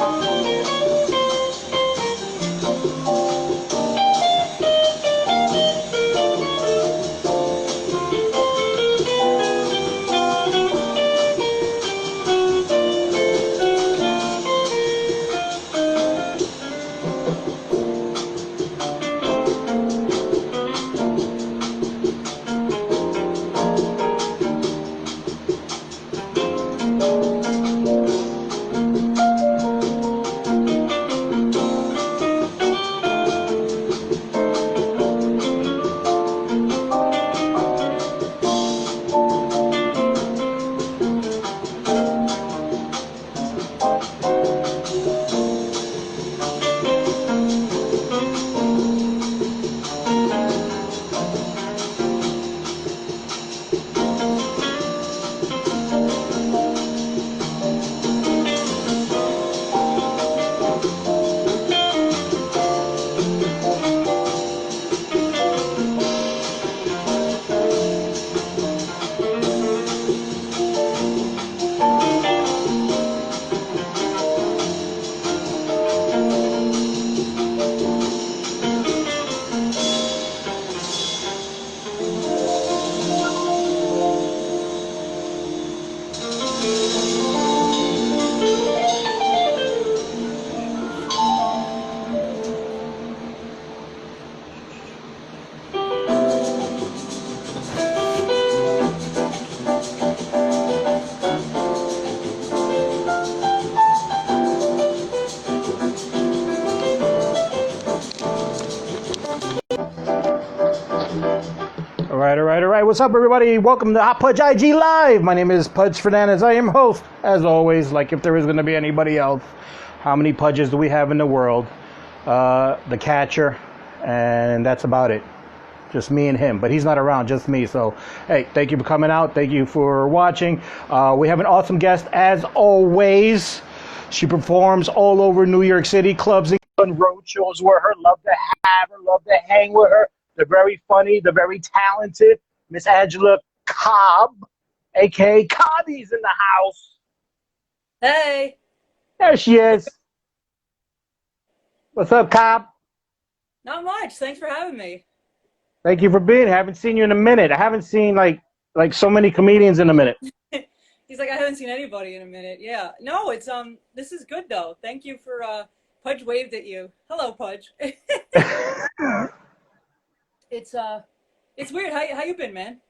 All right. What's up, everybody? Welcome to Hot Pudge IG Live. My name is Pudge Fernandez. I am host, as always, like if there is going to be anybody else. How many Pudges do we have in the world? The catcher, and that's about it. Just me and him, but he's not around, just me. So, hey, thank you for coming out. Thank you for watching. We have an awesome guest, as always. She performs all over New York City, clubs and road shows with her. Love to have her, love to hang with her. The very funny, the very talented Miss Angela Cobb, a.k.a. Cobby's in the house. Hey. There she is. What's up, Cobb? Not much. Thanks for having me. Thank you for being here. I haven't seen you in a minute. I haven't seen like so many comedians in a minute. He's like, I haven't seen anybody in a minute. Yeah. No, it's this is good though. Thank you for Pudge waved at you. Hello, Pudge. It's weird. How you been, man?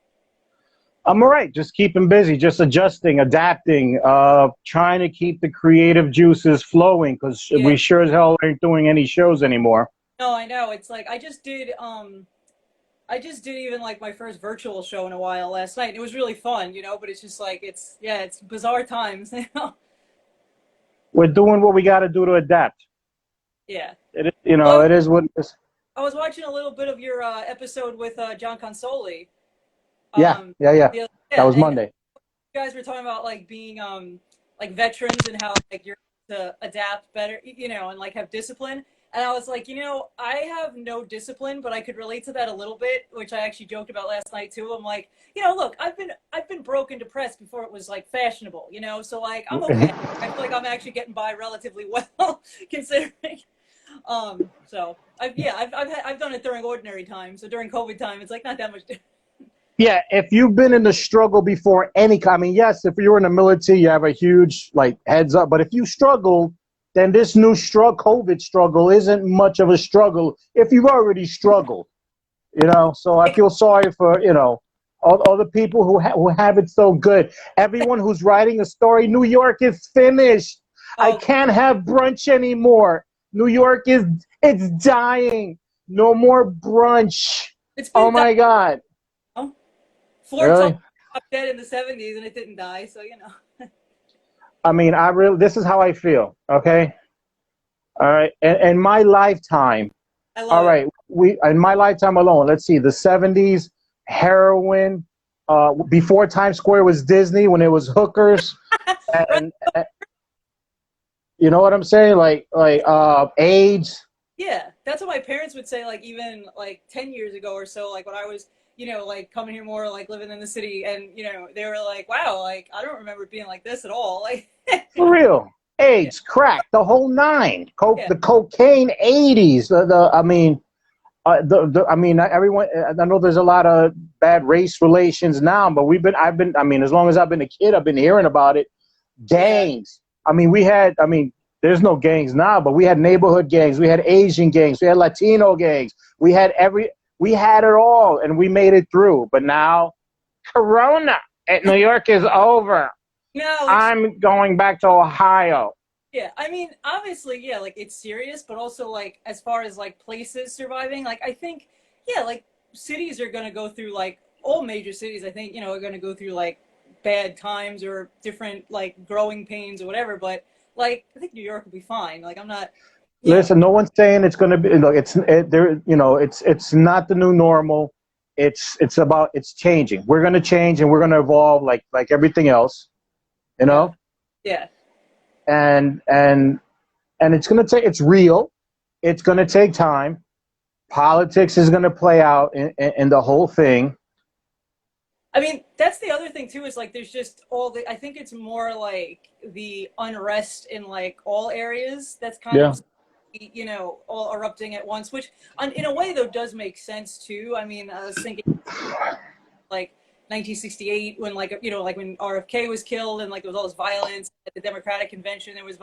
I'm all right. Just keeping busy, just adjusting, adapting, trying to keep the creative juices flowing because we sure as hell ain't doing any shows anymore. No, I know. It's like I just did even like my first virtual show in a while last night. It was really fun, you know, but it's just like it's bizarre times, you know. We're doing what we got to do to adapt. Yeah. It is what it is. I was watching a little bit of your episode with John Consoli. Yeah. That was Monday. You guys were talking about like being like veterans and how like you're to adapt better, you know, and like have discipline. And I was like, you know, I have no discipline, but I could relate to that a little bit, which I actually joked about last night too. I'm like, you know, look, I've been broke and depressed before it was like fashionable, you know, so like I'm okay. I feel like I'm actually getting by relatively well considering. So I've done it during ordinary time. So during COVID time, it's like not that much different. Yeah, if you've been in the struggle before I mean, yes, if you're in the military, you have a huge like heads up. But if you struggle, then this new COVID struggle isn't much of a struggle if you've already struggled, you know. So I feel sorry for, you know, all the people who have it so good. Everyone who's writing a story, New York is finished. I can't have brunch anymore. New York it's dying. No more brunch. Oh my God. Florence really? Dead in the 70s and it didn't die, so you know. I mean, this is how I feel, okay? All right, in my lifetime, all right, in my lifetime alone, let's see, the 70s, heroin, before Times Square was Disney, when it was hookers, and you know what I'm saying? Like AIDS. Yeah, that's what my parents would say, like even like 10 years ago or so, like when I was, you know, like coming here more, like living in the city, and you know, they were like, wow, like I don't remember it being like this at all. Like for real. Yeah. AIDS, crack, the whole nine, Yeah. the cocaine 80s. I mean, I mean, everyone. I know there's a lot of bad race relations now, but I mean, as long as I've been a kid, I've been hearing about it. Yeah. Gangs. I mean, I mean, there's no gangs now, but we had neighborhood gangs, we had Asian gangs, we had Latino gangs, we had it all, and we made it through. But now, Corona at New York is over. No, it's I'm going back to Ohio. yeah. I mean, obviously, yeah, like it's serious, but also like as far as like places surviving, like I think, yeah, like cities are gonna go through like all major cities. I think are gonna go through like bad times or different like growing pains or whatever. But like I think New York will be fine. Like I'm not, you know, Listen, no one's saying it's going to be. Look, there. It's not the new normal. It's changing. We're going to change and we're going to evolve like everything else. You yeah, know, yeah. and and and it's going to take. It's real. It's going to take time. Politics is going to play out in the whole thing. I mean, that's the other thing too. Is like there's just all the. I think it's more like the unrest in like all areas. That's kind Yeah. of all erupting at once, which in a way though does make sense too. I mean, I was thinking like 1968 when like when RFK was killed and like there was all this violence at the Democratic convention. There was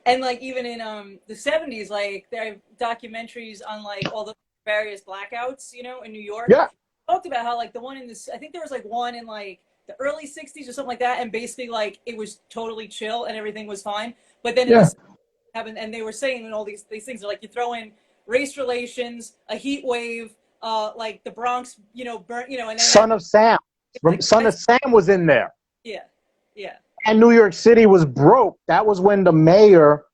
and like even in the 70s, like there are documentaries on like all the various blackouts, in New York. Yeah. Talked about how like the one in this, I think there was like one in like the early 60s or something like that, and basically like it was totally chill and everything was fine. But then in Yeah. this happened, and they were saying all these things are like you throw in race relations, a heat wave, like the Bronx, burnt, and then Son of Sam. like Son of Sam was in there. yeah, yeah, And New York City was broke. That was when the mayor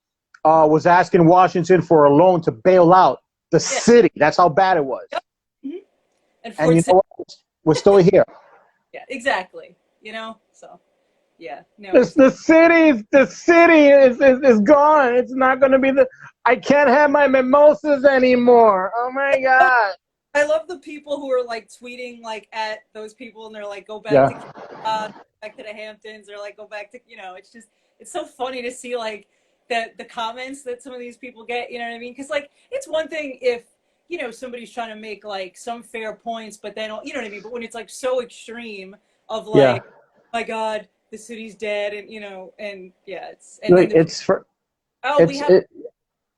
was asking Washington for a loan to bail out the yeah, city. That's how bad it was. yep. Mm-hmm. And And Fort you Sam, know what? We're still here. yeah, exactly. So yeah, no, This, the city is gone. It's not going to be I can't have my mimosas anymore. Oh my God. I love the people who are like tweeting like at those people and they're like, go back Yeah. to back to the Hamptons or like go back to it's so funny to see like the comments that some of these people get. You know what I mean? Because like it's one thing if somebody's trying to make like some fair points, but then you know what I mean. But when it's like so extreme of Yeah. like, my God, the city's dead, and and yeah, and then Like, the people, oh, we it's, have it,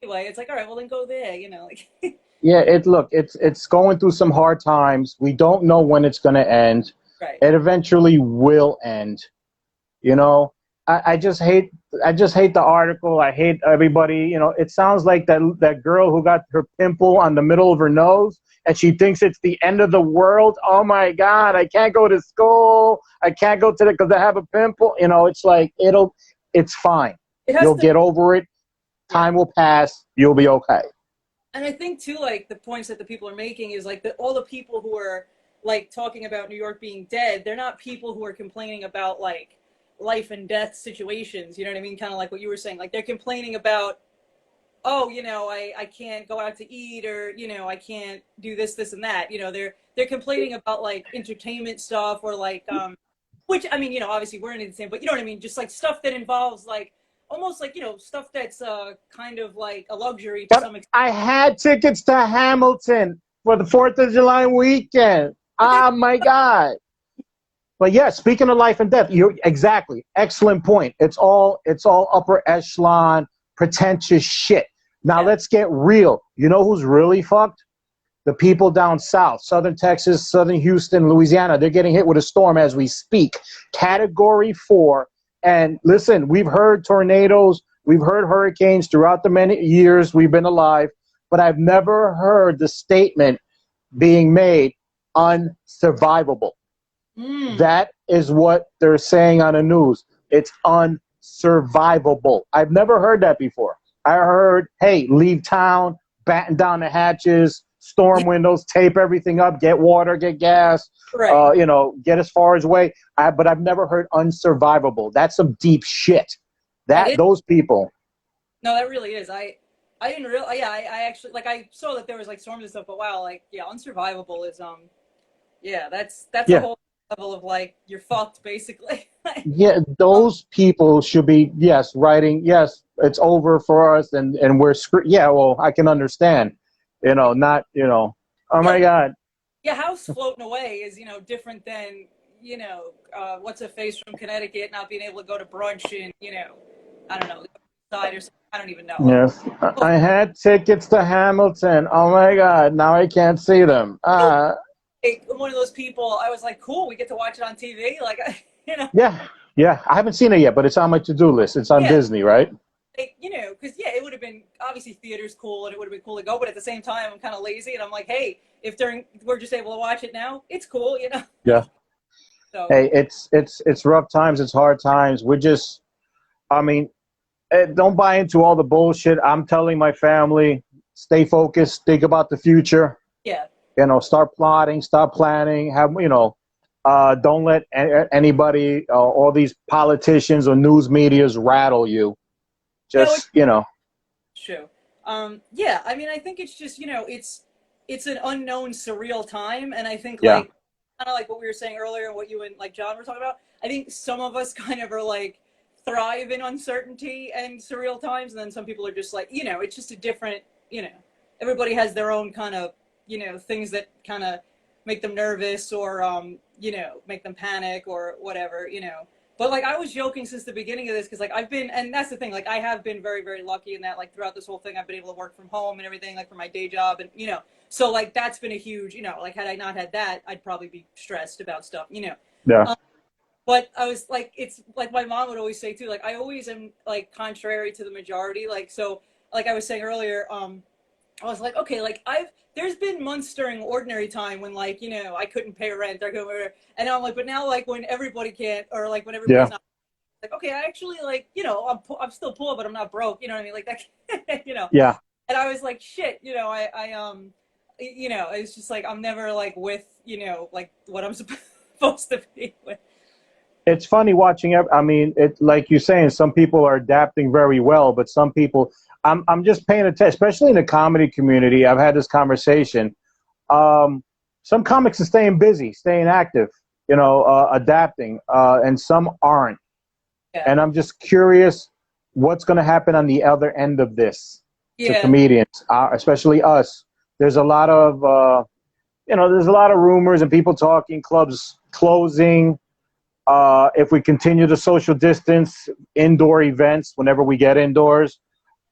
anyway. It's like, all right, well then go there. Like yeah, it's going through some hard times. We don't know when it's going to end. right. It eventually will end. You know, I just hate the article. I hate everybody. It sounds like that girl who got her pimple on the middle of her nose and she thinks it's the end of the world. Oh my God, I can't go to school. I can't go to because I have a pimple. It's like it's fine. It has You'll to. get over it. Yeah. Time will pass. You'll be okay. And I think too, like the points that the people are making is like all the people who are like talking about New York being dead, they're not people who are complaining about like life and death situations. You know what I mean? Kind of like what you were saying. Like they're complaining about, oh, I can't go out to eat, or I can't do this, and that. They're complaining about like entertainment stuff or like which I mean, obviously we're in the same, but you know what I mean? Just like stuff that involves like almost like stuff that's kind of like a luxury to But some extent. I had tickets to Hamilton for the 4th of July weekend. Okay. Oh my God. But yeah, speaking of life and death, you're exactly excellent point. It's all upper echelon, pretentious shit. Now Yeah. let's get real. You know who's really fucked? The people down south, southern Texas, southern Houston, Louisiana. They're getting hit with a storm as we speak. Category 4. And listen, we've heard tornadoes, we've heard hurricanes throughout the many years we've been alive, but I've never heard the statement being made unsurvivable. Mm. That is what they're saying on the news. It's unsurvivable. I've never heard that before. I heard, hey, leave town, batten down the hatches, storm windows, tape everything up, get water, get gas, Right. get as far as away. But I've never heard unsurvivable. That's some deep shit. That is. Those people. No, that really is. I didn't real. Yeah, I actually like I saw that there was like storms and stuff, but wow, like yeah, unsurvivable is yeah, that's a Yeah. whole level of like you're fucked basically. Yeah, um, those people should be, yes, writing, yes, it's over for us, and we're screwed. Yeah, well, I can understand, not, oh yeah, my God. yeah, house floating away is different than what's a face from Connecticut not being able to go to brunch in I don't know the side or something. I don't even know. Yes, I had tickets to Hamilton. Oh my God, now I can't see them. Like, I'm one of those people. I was like, cool, we get to watch it on TV. Like, Yeah, yeah, I haven't seen it yet, but it's on my to-do list. It's on yeah, Disney, right? like, because yeah, it would have been obviously theater's cool and it would have been cool to go, but at the same time, I'm kind of lazy and I'm like, hey, if we're just able to watch it now, it's cool. Yeah. So Hey, it's rough times, it's hard times. I mean, don't buy into all the bullshit. I'm telling my family, stay focused, think about the future. yeah, Start plotting, start planning. Don't let anybody, all these politicians or news medias rattle you. no, it's Just. true. Yeah, I mean, I think it's just it's an unknown, surreal time, and I think Yeah, like kind of like what we were saying earlier, and what you and like John were talking about. I think some of us kind of are like thrive in uncertainty and surreal times, and then some people are just like it's just a different everybody has their own kind of things that kind of make them nervous or make them panic or whatever. But like I was joking since the beginning of this because like I've been, and that's the thing, like I have been very, very lucky in that like throughout this whole thing I've been able to work from home and everything like for my day job and so like that's been a huge like had I not had that I'd probably be stressed about stuff. yeah. Um, but I was like it's like my mom would always say too, like I always am like contrary to the majority, like so like I was saying earlier, I was like, okay, like there's been months during ordinary time when like, I couldn't pay rent or whatever. And I'm like, but now like when everybody can't, or like when everybody's Yeah, not like, okay, I actually like, I'm still poor, but I'm not broke. You know what I mean? Like that. yeah. And I was like, shit, it's just like, I'm never like with, like what I'm supposed to be with. It's funny watching. I mean, it like you're saying, some people are adapting very well, but some people. I'm just paying attention, especially in the comedy community. I've had this conversation. Um, some comics are staying busy, staying active, adapting, and some aren't. Yeah. And I'm just curious what's going to happen on the other end of this to Yeah. comedians, especially us. There's a lot of, there's a lot of rumors and people talking, clubs closing. If we continue to social distance, indoor events, whenever we get indoors,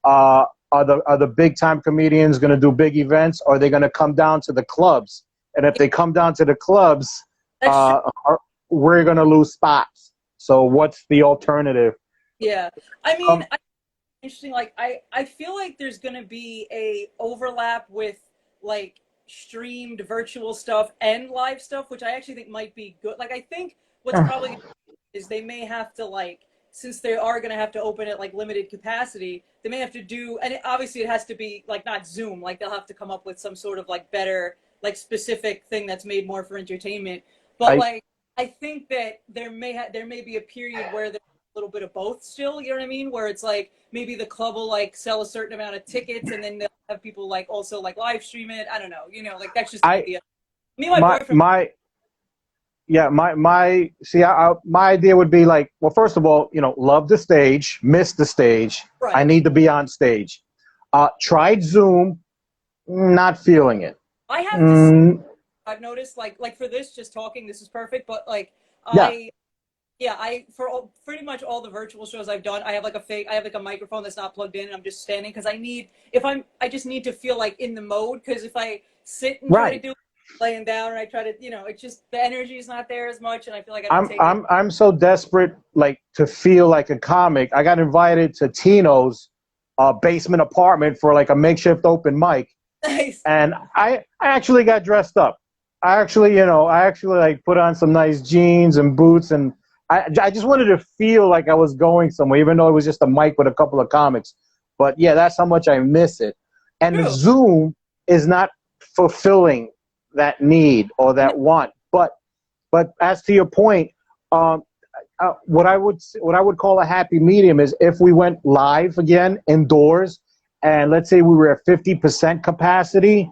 are the big time comedians going to do big events, or are they going to come down to the clubs? And if they come down to the clubs, That's true. we're going to lose spots. So what's the alternative? Yeah. I Um, mean, interesting. Like I feel like there's gonna be a overlap with like streamed virtual stuff and live stuff, which I actually think might be good. Like I think what's probably is they may have to like since they are gonna have to open at like limited capacity, they may have to do and obviously it has to be like not Zoom, like they'll have to come up with some sort of like better like specific thing that's made more for entertainment. But I like I think that there may be a period where there's a little bit of both still, you know what I mean? Where it's like maybe the club will like sell a certain amount of tickets and then they'll have people like also like live stream it. I don't know, like that's just an I idea. Me and my my boyfriend. my yeah, my see, my idea would be like, well, first of all, love the stage, miss the stage. I Right. need to be on stage. Tried Zoom, not feeling it. I have this. Mm, I've noticed like for this, just talking, this is perfect. But like yeah, I yeah, for pretty much all the virtual shows I've done, I have like a microphone that's not plugged in, and I'm just standing because I just need to feel like in the mode. Because if I sit and try to right. do it, laying down, and I try to, it's just the energy is not there as much, and I feel like I don't I'm take it. I'm I'm so desperate, like, to feel like a comic. I got invited to Tino's basement apartment for like a makeshift open mic, Nice. and I actually got dressed up. I actually like put on some nice jeans and boots, and I just wanted to feel like I was going somewhere, even though it was just a mic with a couple of comics. But yeah, that's how much I miss it. And True. Zoom is not fulfilling that need or that want. But as to your point, um, what I would call a happy medium is if we went live again indoors, and let's say we were at 50% capacity.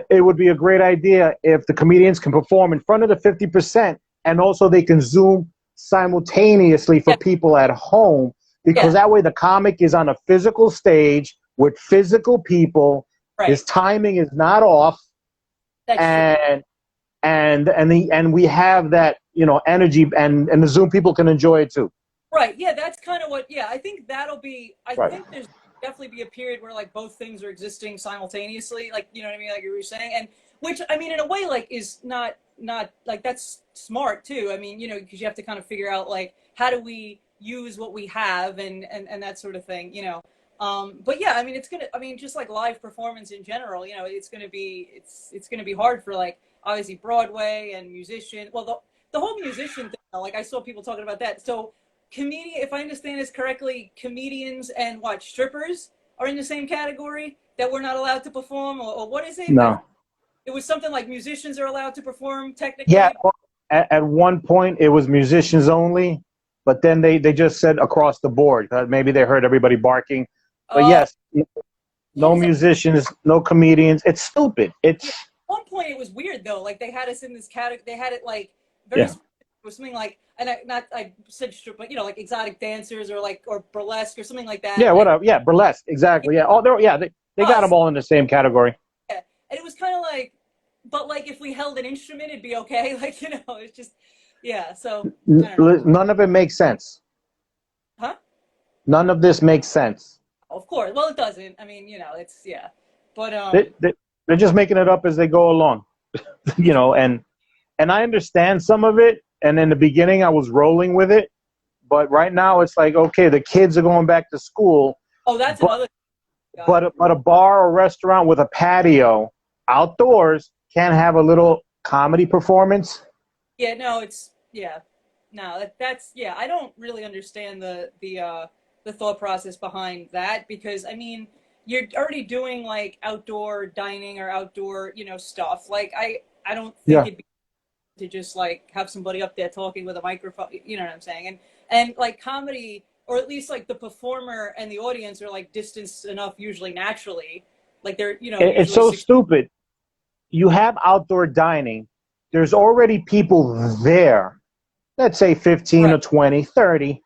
it would be a great idea if the comedians can perform in front of the 50% and also they can Zoom simultaneously for Yeah, people at home, because yeah, that way the comic is on a physical stage with physical people. His right. timing is not off, That's true. and and we have that, energy, and the Zoom people can enjoy it too. Right. Yeah, that's kind of what, yeah, I think that'll be, I Right. think there's definitely be a period where like both things are existing simultaneously, like, you know what I mean? Like you were saying. And which, I mean, in a way, like is not like that's smart too. I mean, because you have to kind of figure out like, how do we use what we have and that sort of thing. But yeah, I mean, I mean, just like live performance in general, it's going to be hard for like, obviously Broadway and musician. Well, the whole musician thing, like I saw people talking about that. So, if I understand this correctly, comedians and what strippers are in the same category that we're not allowed to perform, or what is it? No. It was something like musicians are allowed to perform Yeah. technically. Well, at one point it was musicians only, but then they just said across the board. Maybe they heard everybody barking. But Uh, yes, yeah, no because musicians, no comedians. It's stupid. It's yeah, at one point it was weird though. Like they had us in this category. They had it like very. yeah, Specific. It was something like, and I said strip, but like exotic dancers or burlesque or something like that. yeah, And whatever. Yeah, burlesque, exactly. Yeah, oh, they got them us, all in the same category. yeah. And it was kind of like, but like if we held an instrument, it'd be okay. Like it's just, yeah. So I don't know. None of it makes sense. Huh? None of this makes sense. Of course. Well, it doesn't. I mean, it's yeah. But They, they, they're just making it up as they go along, and I understand some of it. And in the beginning, I was rolling with it, but right now it's like, okay, the kids are going back to school, oh, that's but another. Got it. but a bar or restaurant with a patio outdoors can have a little comedy performance. Yeah. No, it's yeah. No, that's yeah. I don't really understand the thought process behind that because I mean you're already doing like outdoor dining or outdoor stuff. Like I don't think Yeah. it'd be to just like have somebody up there talking with a microphone. You know what I'm saying? And like comedy, or at least like the performer and the audience are like distanced enough usually naturally. Like they're It's usually so six. stupid. You have outdoor dining. There's already people there. Let's say 15 Right. or 20, 30.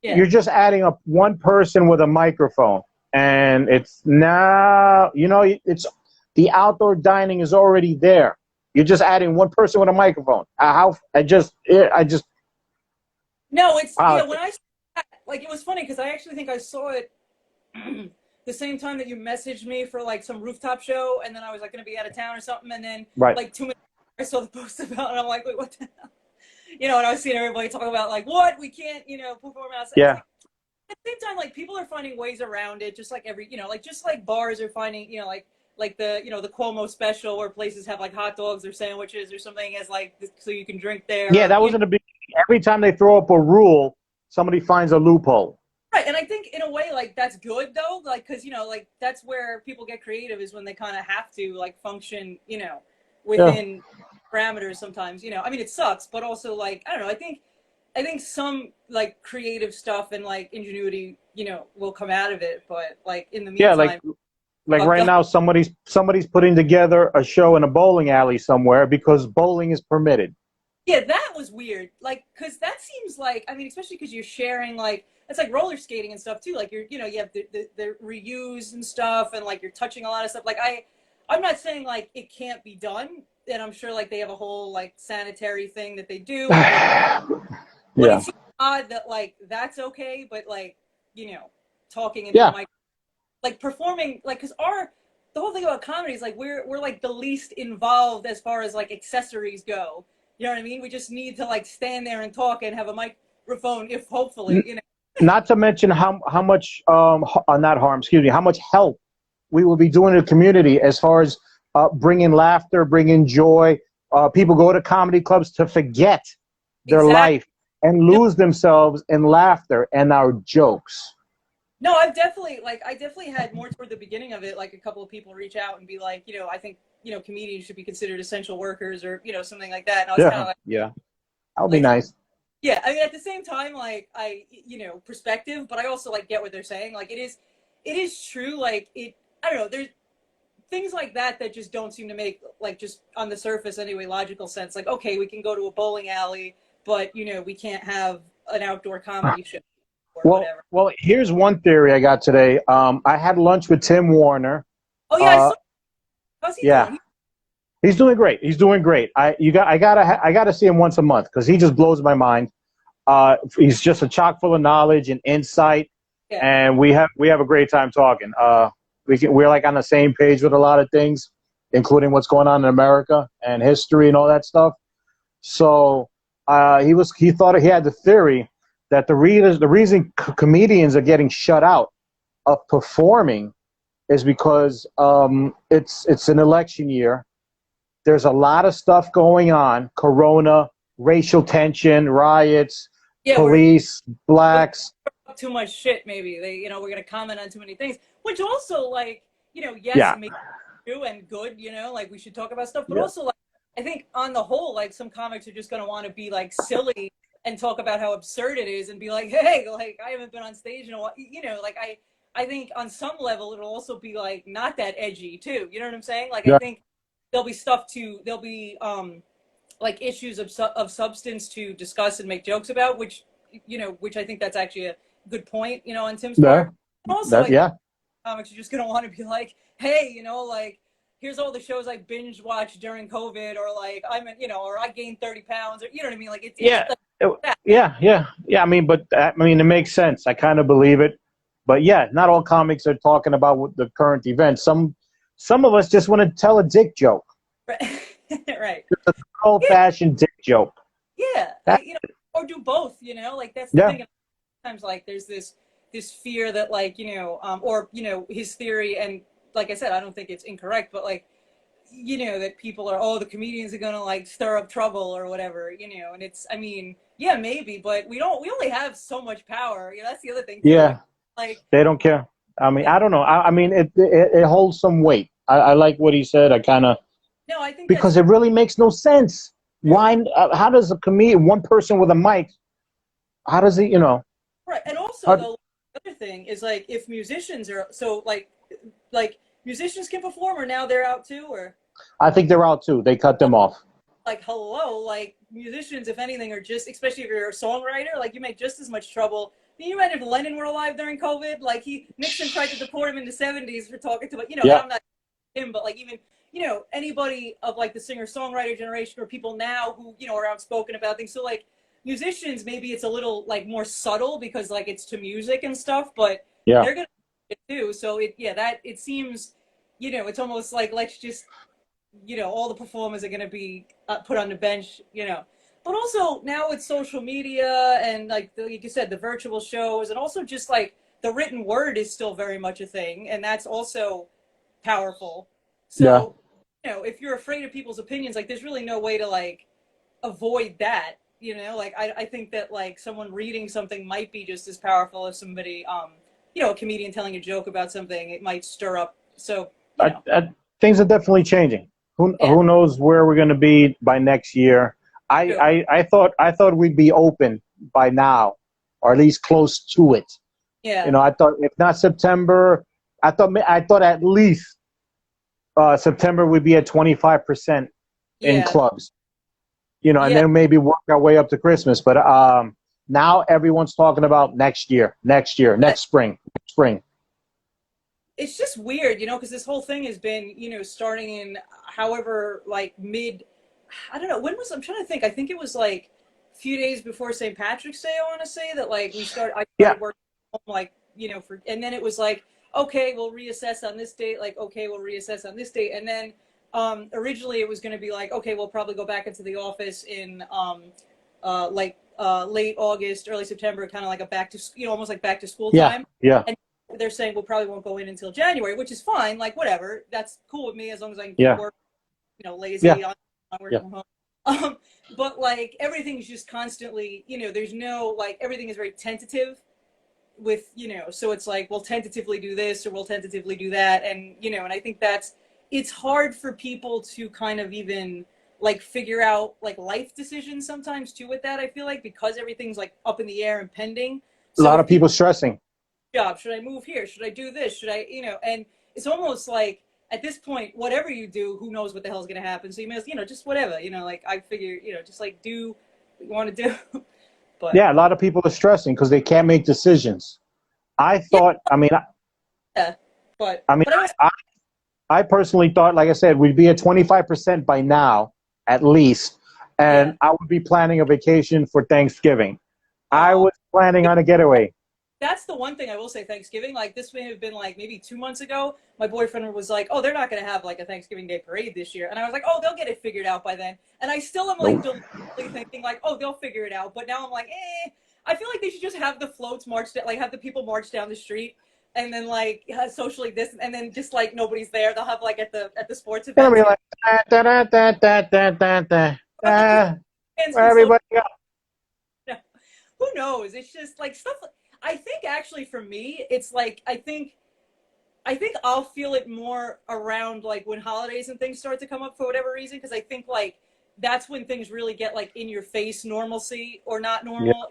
Yeah. You're just adding up one person with a microphone. And it's now, it's the outdoor dining is already there. You're just adding one person with a microphone. I just, No, it's wow. yeah. When I saw that, like it was funny because I actually think I saw it the same time that you messaged me for like some rooftop show, and then I was like going to be out of town or something, and then Right. like 2 minutes later, I saw the post about it, and I'm like, wait, what the hell? And I was seeing everybody talk about like what we can't perform outside. It's Yeah. like at the same time, like people are finding ways around it, just like like just like bars are finding like the Cuomo special where places have like hot dogs or sandwiches or something as like so you can drink there. Yeah, Or, that was in the beginning. Every time they throw up a rule, somebody finds a loophole. right, and I think in a way like that's good though, like because like that's where people get creative is when they kind of have to like function, Yeah. within parameters. Sometimes, I mean it sucks, but also like I don't know. I think some like creative stuff and like ingenuity, will come out of it. But like in the Yeah, like meantime, like fucked right up. now somebody's putting together a show in a bowling alley somewhere because bowling is permitted. Yeah, that was weird. Like, cause that seems like I mean, especially because you're sharing like it's like roller skating and stuff too. Like you have the reuse and stuff, and like you're touching a lot of stuff. Like I'm not saying like it can't be done, and I'm sure like they have a whole like sanitary thing that they do, and like but it Yeah. seems odd that like that's okay, but like talking into a Yeah. mic, like performing, like because the whole thing about comedy is like we're like the least involved as far as like accessories go. You know what I mean? We just need to like stand there and talk and have a microphone, if hopefully, Not to mention how much not harm, excuse me, how much help we will be doing in the community as far as bringing laughter, bringing joy. People go to comedy clubs to forget their Exactly. life and No, lose themselves in laughter and our jokes. no, I definitely had more toward the beginning of it, like a couple of people reach out and be like, I think comedians should be considered essential workers or something like that, and I was kind Yeah, of yeah, that would be like nice. yeah, I mean, at the same time, like perspective, but I also like get what they're saying. Like it is true. Like I don't know. There's things like that that just don't seem to make, like, just on the surface anyway, logical sense. Like, okay, we can go to a bowling alley, but we can't have an outdoor comedy show or whatever. Well, here's one theory I got today. I had lunch with Tim Warner. Oh yeah, I saw. How's he Yeah, doing? he's doing great. He's doing great. I gotta see him once a month because he just blows my mind. He's just a chock full of knowledge and insight, Yeah. and we have a great time talking. We're like on the same page with a lot of things, including what's going on in America and history and all that stuff. So he thought he had the theory that the reason comedians are getting shut out of performing is because it's an election year. There's a lot of stuff going on: Corona, racial tension, riots, police, blacks. Too much shit. Maybe we're gonna comment on too many things, which also, like, yes, it makes true and good. Like, we should talk about stuff, but also, like, I think on the whole, like, some comics are just gonna want to be like silly and talk about how absurd it is and be like, hey, like, I haven't been on stage in a while. Like, I think on some level it'll also be like not that edgy too. You know what I'm saying? Like, I think there'll be like issues of substance to discuss and make jokes about, which I think that's actually a good point, on Tim's part. Also, comics are just gonna want to be like, hey, like, here's all the shows I binge watched during COVID, or like or I gained 30 pounds, or you know what I mean? Like, it's yeah. I mean, it makes sense. I kind of believe it, but yeah, not all comics are talking about the current events. Some of us just want to tell a dick joke. Right. Right. It's an old-fashioned dick joke. Yeah, or do both. Like, that's the thing. Sometimes, like, there's this fear that, like, or his theory, and like I said, I don't think it's incorrect, but like, that people are, the comedians are gonna, like, stir up trouble or whatever, and it's, I mean, yeah, maybe, but we only have so much power. That's the other thing too. Yeah, like they don't care. I mean, I don't know. I mean, it holds some weight. I like what he said. I kind of. No, I think because it really makes no sense. Why? How does a comedian, one person with a mic, how does he, Right, and also the other thing is, like, if musicians are like musicians can perform, or now they're out too, or I think they're out too. They cut them off. Like, hello, like, musicians, if anything, are just, especially if you're a songwriter, like, you make just as much trouble. Can you imagine if Lennon were alive during COVID? Like, Nixon tried to deport him in the 70s for talking to, I'm not him, but like, even anybody of, like, the singer-songwriter generation, or people now who are outspoken about things. So, like, musicians, maybe it's a little, like, more subtle because, like, it's to music and stuff, but they're gonna do it too. So it seems, it's almost like, let's just, all the performers are gonna be put on the bench, But also now with social media and, like you said, the virtual shows, and also just, like, the written word is still very much a thing, and that's also powerful. So if you're afraid of people's opinions, like, there's really no way to, like, avoid that. Like, I think that, like, someone reading something might be just as powerful as somebody, a comedian telling a joke about something. It might stir up. So things are definitely changing. Who knows where we're going to be by next year? I thought we'd be open by now, or at least close to it. Yeah. I thought, if not September, I thought at least September would be at 25% in clubs, and then maybe work our way up to Christmas. But now everyone's talking about next spring. It's just weird, because this whole thing has been, starting in, however, like, I don't know, I'm trying to think. I think it was, like, a few days before St. Patrick's Day, I want to say, that, like, I started working home, like, and then it was like, okay, we'll reassess on this date. Like, okay, we'll reassess on this date. And then originally it was going to be like, okay, we'll probably go back into the office in late August, early September, kind of like a back to, almost like back to school time. Yeah. And they're saying we probably won't go in until January, which is fine. Like, whatever. That's cool with me, as long as I can keep work, lazy on working from home. But, like, everything's just constantly, there's no, like, everything is very tentative with, so it's like, we'll tentatively do this, or we'll tentatively do that. And, and I think it's hard for people to kind of even, like, figure out, like, life decisions sometimes too with that, I feel like, because everything's, like, up in the air and pending. So a lot of people stressing. Job, should I move here? Should I do this? Should I, and it's almost like at this point, whatever you do, who knows what the hell's gonna happen? So you may, just whatever, like I figure, just like do what you want to do. But Yeah, a lot of people are stressing because they can't make decisions. I yeah, thought, yeah. But I mean, but I was I, I personally thought, like I said, we'd be at 25% by now, at least, yeah. and I would be planning a vacation for Thanksgiving. I Oh, was planning on a getaway. that's the one thing I will say. Thanksgiving, like this may have been like maybe 2 months ago. My boyfriend was like, "Oh, they're not going to have like a Thanksgiving Day parade this year," and I was like, "Oh, they'll get it figured out by then." And I still am like Nope. deliberately thinking like, "Oh, they'll figure it out," but now I'm like, eh. I feel like they should just have the floats march, like have the people march down the street, and then like socially distance, and then just like nobody's there. They'll have like at the sports It's gonna events, be like da da da da da da da da. fans Where can social. everybody go? Who knows? It's just like stuff. I think actually for me, it's like I think I'll feel it more around like when holidays and things start to come up for whatever reason, because I think like that's when things really get like in your face normalcy or not Yeah, normal.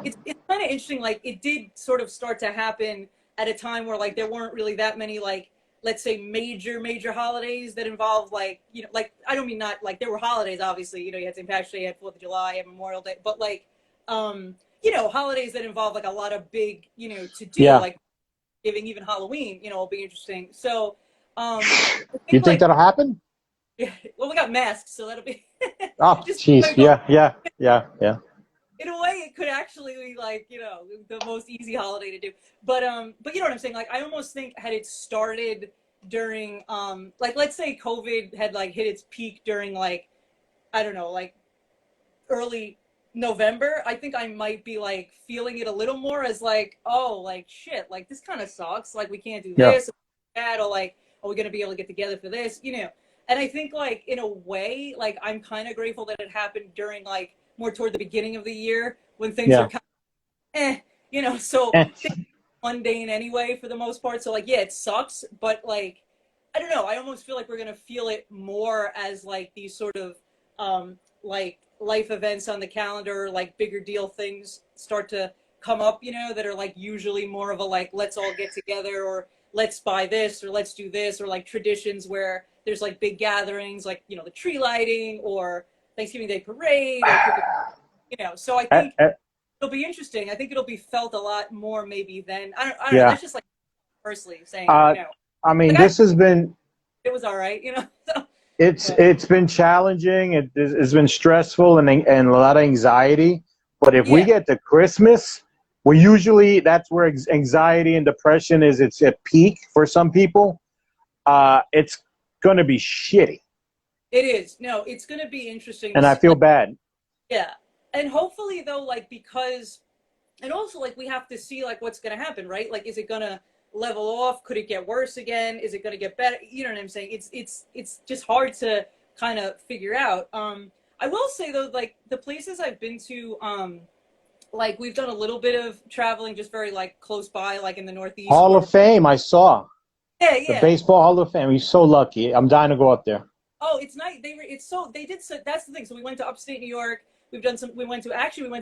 It's kind of interesting. Like it did sort of start to happen at a time where like there weren't really that many like let's say major holidays that involve like like I don't mean not like there were holidays obviously you had St. Patrick's Day, you had 4th of July, you had Memorial Day, but like holidays that involve like a lot of big to do yeah. like giving even Halloween will be interesting. So I You think think like that'll happen? yeah, well we got masks so that'll be Oh, just jeez. Yeah, yeah, yeah, yeah. in a way it could actually be like the most easy holiday to do, but you know what I'm saying, like I almost think had it started during like let's say COVID had like hit its peak during like I don't know like early November, I think I might be like feeling it a little more as like, oh, like shit, like this kind of sucks. Like we can't do Yeah. this, or that, or like, are we gonna be able to get together for this? And I think like in a way, like I'm kind of grateful that it happened during like more toward the beginning of the year when things are Yeah. kind of so Eh. things are mundane anyway for the most part. So like, yeah, it sucks, but like, I don't know. I almost feel like we're gonna feel it more as like these sort of like life events on the calendar, like bigger deal things start to come up, that are like usually more of a like let's all get together or let's buy this or let's do this or like traditions where there's like big gatherings like the tree lighting or Thanksgiving Day parade or so I Eh, think eh, it'll be interesting. I think it'll be felt a lot more maybe than I don't know. yeah. That's just like personally saying, Uh, I mean, like this has been it was all right, so, it's but it's been challenging. It's been stressful and a lot of anxiety. But if we yeah, get to Christmas, we usually that's where anxiety and depression is. It's at peak for some people. It's going to be shitty, it is. No, it's going to be interesting to and I see. feel bad. Yeah. And hopefully though, like because and also like we have to see like what's gonna happen, right? Like is it gonna level off? Could it get worse again? Is it gonna get better? You know what I'm saying? It's just hard to kind of figure out. I will say though, like the places I've been to, like we've done a little bit of traveling just very like close by, like in the Northeast Hall where of Fame, I saw yeah, the yeah. baseball Hall of Fame. We're so lucky. I'm dying to go up there. Oh, it's nice. It's so they did so that's the thing. So we went to upstate New York. We went to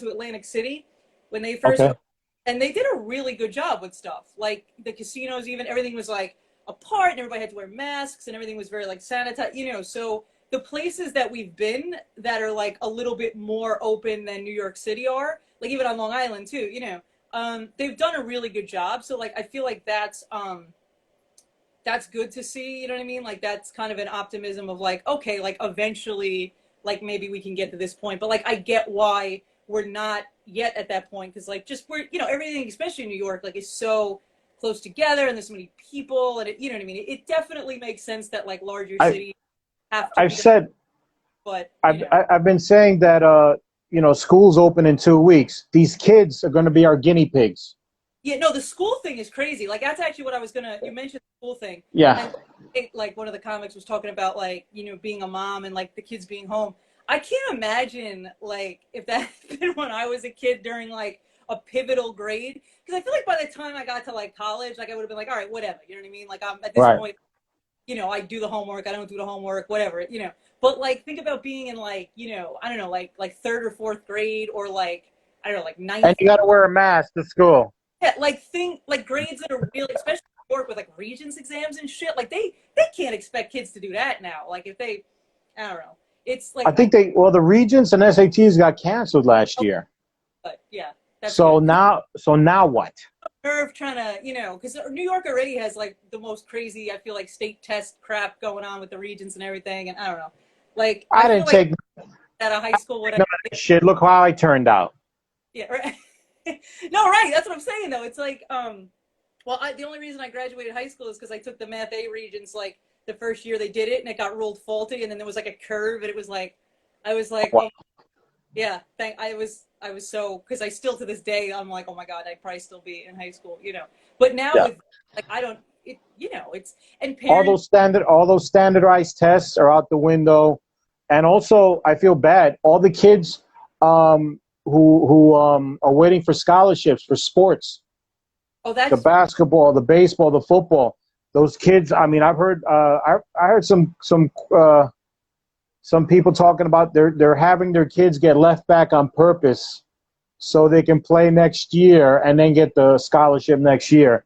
Atlantic City when they first Okay. opened, and they did a really good job with stuff. Like the casinos, even everything was like apart and everybody had to wear masks and everything was very like sanitized, so the places that we've been that are like a little bit more open than New York City are, like even on Long Island too, they've done a really good job. So like I feel like that's good to see, you know what I mean? Like that's kind of an optimism of like, okay, like eventually, like maybe we can get to this point. But like I get why we're not yet at that point because like just we're everything, especially in New York, like is so close together and there's so many people and you know what I mean? It definitely makes sense that like larger I cities have to I've be done, said but I've been saying that schools open in 2 weeks. These kids are going to be our guinea pigs. yeah, no, the school thing is crazy. Like that's actually what I was gonna. You mentioned the school thing, Yeah. and like one of the comics was talking about like being a mom and like the kids being home. I can't imagine like if that had been when I was a kid during like a pivotal grade because I feel like by the time I got to like college, like I would have been like, all right, whatever. You know what I mean? Like I'm at this Right. point, I do the homework, I don't do the homework, whatever. But like think about being in like I don't know, like third or fourth grade or like I don't know, like And ninth. you got to wear a mask to school. Yeah, like grades that are really, especially in New York with like like Regents exams and shit. Like they can't expect kids to do that now. Like if they, I don't know. It's like I think the Regents and SATs got canceled last year. but yeah, that's So good. now what? Nerve trying to, because New York already has like the most crazy, I feel like, state test crap going on with the Regents and everything, and I don't know. Like I feel didn't like take at a high school, none whatever. of that shit. Look how I turned out. Yeah, right. No, right. That's what I'm saying though. It's like, well, the only reason I graduated high school is because I took the Math A Regents like the first year they did it, and it got ruled faulty, and then there was like a curve, and it was like, I was like, Wow. oh, yeah. I was so because I still to this day I'm like, oh my god, I'd probably still be in high school, But now Yeah. with like I don't, it's and parents. All those standardized tests are out the window, and also I feel bad. All the kids who are waiting for scholarships for sports, Oh, the that's basketball, the baseball, the football. Those kids. I mean, I've heard. I heard some people talking about they're having their kids get left back on purpose so they can play next year and then get the scholarship next year.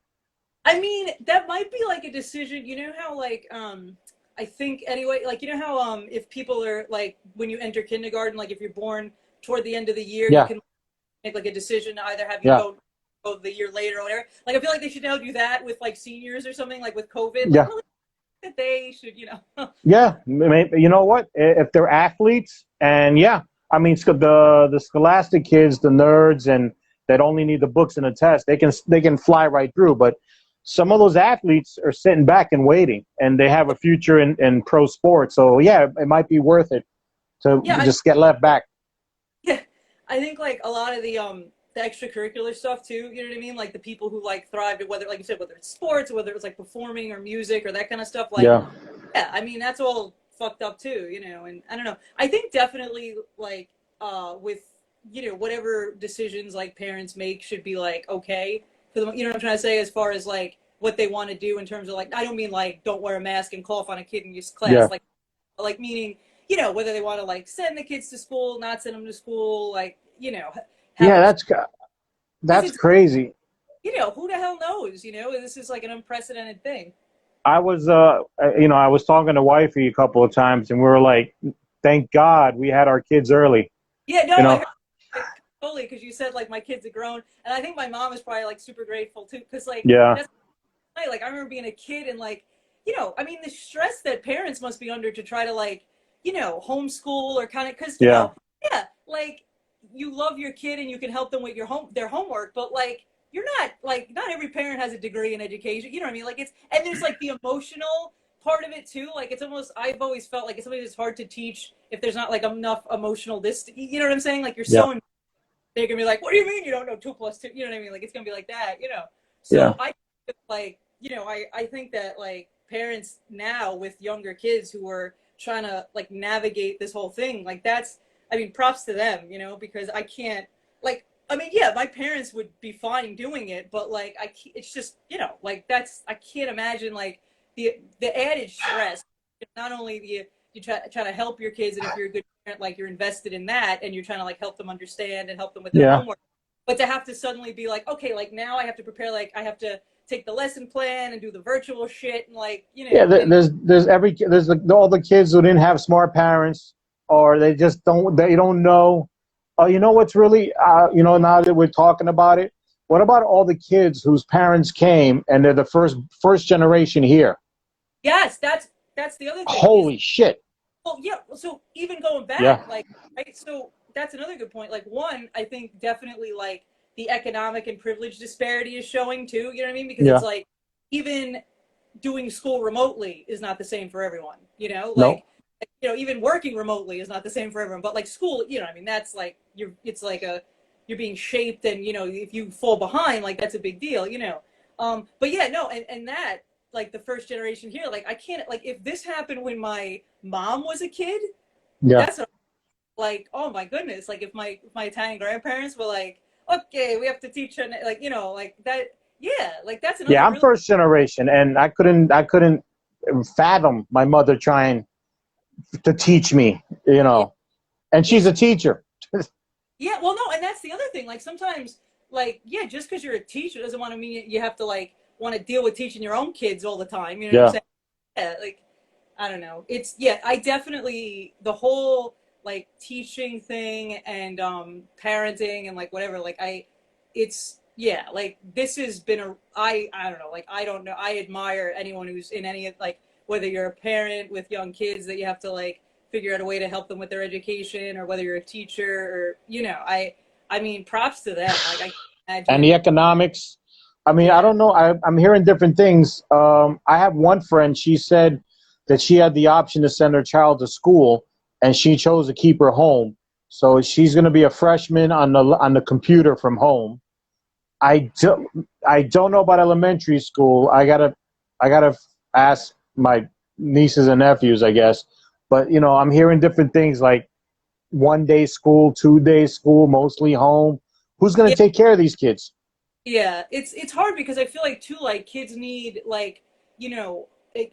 I mean, that might be like a decision. You know how like I think anyway, like how if people are like when you enter kindergarten, like if you're born toward the end of the year, you Yeah, can make like a decision to either have you yeah, go the year later or whatever. Like I feel like they should now do that with like seniors or something, like with COVID. Like yeah, really that they should, yeah. You know what? If they're athletes, and yeah, I mean, the scholastic kids, the nerds, and that only need the books and a test, they can fly right through. But some of those athletes are sitting back and waiting, and they have a future in pro sports. So yeah, it might be worth it to yeah, just get left back. yeah. I think like a lot of the extracurricular stuff too, you know what I mean? Like the people who like thrived at whether like you said, whether it's sports or whether it's like performing or music or that kind of stuff, like Yeah, yeah, I mean that's all fucked up too, and I don't know. I think definitely like with whatever decisions like parents make should be like okay for them, what I'm trying to say as far as like what they want to do in terms of like I don't mean like don't wear a mask and cough on a kid in your class, yeah, like meaning whether they want to like send the kids to school, not send them to school, like have yeah. them because That's it's crazy. who the hell knows, this is like an unprecedented thing. I was, I was talking to wifey a couple of times, and we were like, "Thank God we had our kids early." Yeah, no, You I know? heard like, totally because you said like my kids are grown, and I think my mom is probably like super grateful too because like Yeah, that's like I remember being a kid and like I mean the stress that parents must be under to try to like homeschool or kind of because yeah, yeah, like you love your kid and you can help them with their homework, but like you're not like not every parent has a degree in education, you know what I mean, like it's and there's like the emotional part of it too, like it's almost I've always felt like it's something that's hard to teach if there's not like enough emotional you know what I'm saying, like you're yeah, so they're gonna be like, what do you mean you don't know 2 + 2, you know what I mean, like it's gonna be like that, yeah, so I like I think that like parents now with younger kids who are trying to like navigate this whole thing, like that's I mean props to them, because I can't like I mean yeah my parents would be fine doing it, but like it's just like that's I can't imagine like the added stress. Not only do you try to help your kids, and if you're a good parent, like you're invested in that and you're trying to like help them understand and help them with their yeah, homework, but to have to suddenly be like okay like now I have to prepare, like I have to take the lesson plan and do the virtual shit and like yeah. and There's all the kids who didn't have smart parents, or they don't know. You know what's really now that we're talking about it, what about all the kids whose parents came and they're the first generation here? yes, that's the other thing is Holy shit! well yeah so even going Yeah, back like right so that's another good point, like one I think definitely like the economic and privilege disparity is showing too, you know what I mean, because it's yeah. like even doing school remotely is not the same for everyone, No, even working remotely is not the same for everyone, but like school, I mean that's like it's like you're being shaped, and if you fall behind, like that's a big deal, but yeah no and that like the first generation here, like I can't, like if this happened when my mom was a kid, yeah. that's like oh my goodness, like if my Italian grandparents were like okay we have to teach her like like that, yeah, like that's Yeah, another I'm really first generation, and I couldn't fathom my mother trying to teach me, yeah. and she's a teacher. Yeah, well, no, and that's the other thing. Like sometimes, like yeah, just because you're a teacher doesn't want to mean you have to like want to deal with teaching your own kids all the time. You know what I'm Yeah. saying? Yeah, like I don't know. It's yeah, I definitely the whole like teaching thing and parenting and like whatever, like it's yeah, like this has been a I don't know, like I don't know. I admire anyone who's in any of like whether you're a parent with young kids that you have to like figure out a way to help them with their education or whether you're a teacher or I mean props to them. Like I can't And the imagine. economics. I mean, I Yeah. don't know. I'm hearing different things. I have one friend. She said that she had the option to send her child to school, and she chose to keep her home. So she's going to be a freshman on the computer from home. I don't know about elementary school. I gotta ask my nieces and nephews, I guess. But I'm hearing different things like 1 day school, 2 day school, mostly home. Who's going to Yeah. take care of these kids? Yeah, it's hard because I feel like too like kids need like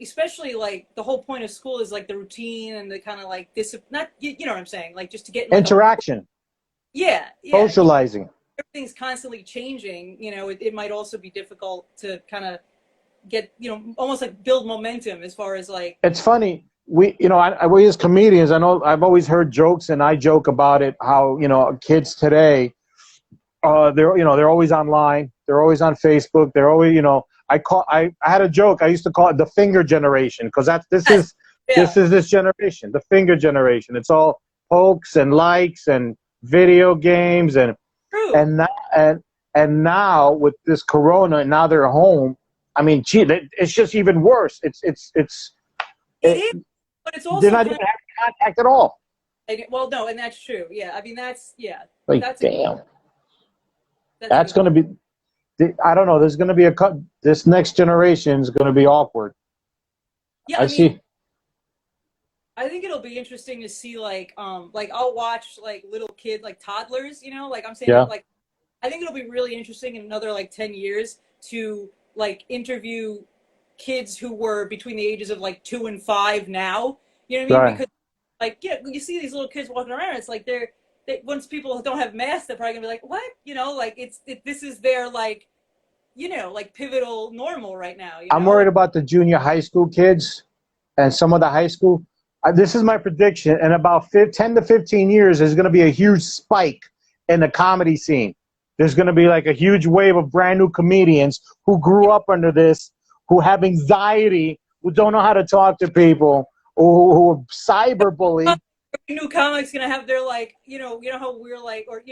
especially like the whole point of school is like the routine and the kind of like discipline. Not you know what I'm saying, like just to get in like a Interaction, yeah socializing. everything's constantly changing. It might also be difficult to kind of get almost like build momentum as far as like It's funny. We as comedians, I know I've always heard jokes, and I joke about it. How kids today, they're always online. They're always on Facebook. They're always I had a joke. I used to call it the finger generation because that's this yes, is yeah, this is this generation, the finger generation. It's all pokes and likes and video games true. and now, and now with this corona, and now they're home. I mean, gee, it's just even worse. It It, is, but it's they're also not kind even having contact at all. of well, no, and that's true. Yeah, I mean Like, that's a damn, that's a that's good going to point. be. I don't know. There's going to be this next generation is going to be awkward. Yeah, I I mean see. I think it'll be interesting to see like I'll watch like little kids like toddlers, like I'm saying Yeah. like I think it'll be really interesting in another like 10 years to like interview kids who were between the ages of like 2 and 5 now. You know what I mean? Right. Because like yeah, you see these little kids walking around, it's like once people don't have masks, they're probably gonna be like, what? Like this is their like like pivotal normal right now, I'm and worried about the junior high school kids and some of the high school. This is my prediction. In about 10 to 15 years, there's going to be a huge spike in the comedy scene. There's going to be like a huge wave of brand new comedians who grew up under this, who have anxiety, who don't know how to talk to people, who are cyberbullied. new comics gonna have their like how we're like or